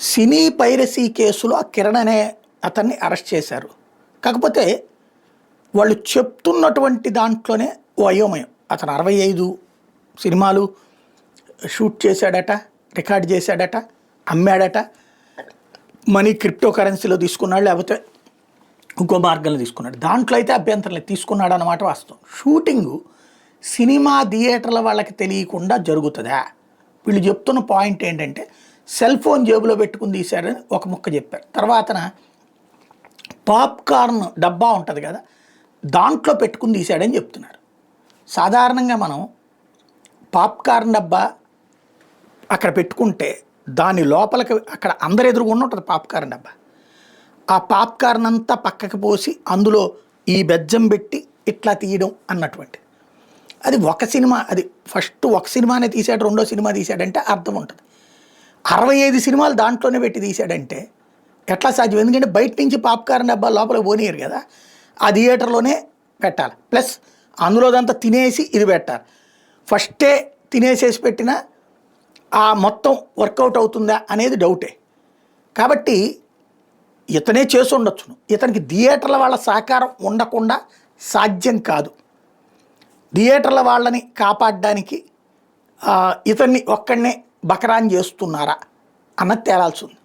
సినీ piracy కేసులో ఆ కిరణ్ అనే అతన్ని అరెస్ట్ చేశారు. కాకపోతే వాళ్ళు చెప్తున్నటువంటి దాంట్లోనే ఓ అయోమయం. అతను 65 సినిమాలు షూట్ చేశాడట, రికార్డ్ చేశాడట, అమ్మాడట, మనీ క్రిప్టో కరెన్సీలో తీసుకున్నాడు, లేకపోతే ఇంకో మార్గంలో తీసుకున్నాడు. దాంట్లో అయితే అభ్యంతరం లేదు, తీసుకున్నాడు అన్నమాట వాస్తవం. షూటింగు సినిమా థియేటర్ల వాళ్ళకి తెలియకుండా జరుగుతుందా? వీళ్ళు చెప్తున్న పాయింట్ ఏంటంటే సెల్ ఫోన్ జేబులో పెట్టుకుని తీశాడని ఒక ముక్క చెప్పారు. తర్వాతన పాప్కార్న్ డబ్బా ఉంటుంది కదా, దాంట్లో పెట్టుకుని తీశాడని చెప్తున్నారు. సాధారణంగా మనం పాప్కార్న్ డబ్బా అక్కడ పెట్టుకుంటే దాని లోపలికి అక్కడ అందరు ఎదురుగుండా ఉంటుంది పాప్కార్న్ డబ్బా. ఆ పాప్కార్న్ అంతా పక్కకి పోసి అందులో ఈ బెజ్జం పెట్టి ఇట్లా తీయడం అన్నటువంటి అది ఒక సినిమా. అది ఫస్ట్ ఒక సినిమానే తీశాడు, రెండో సినిమా తీశాడంటే అర్థం ఉంటుంది. 65 సినిమాలు దాంట్లోనే పెట్టి తీశాడంటే ఎట్లా సాధ్యం? ఎందుకంటే బయట నుంచి పాప్కార్న్ డబ్బా లోపలికి పోనీయరు కదా, ఆ థియేటర్లోనే పెట్టాలి. ప్లస్ అందులోదంతా తినేసి ఇది పెట్టాలి. ఫస్టే తినేసేసి పెట్టినా ఆ మొత్తం వర్కౌట్ అవుతుందా అనేది డౌటే. కాబట్టి ఇతనే చేసి ఉండొచ్చును. ఇతనికి థియేటర్ల వాళ్ళ సహకారం ఉండకుండా సాధ్యం కాదు. థియేటర్ల వాళ్ళని కాపాడడానికి ఇతన్ని ఒక్కడనే బకరాన్ చేస్తున్నారా అన్నది తేలాల్సి ఉంది.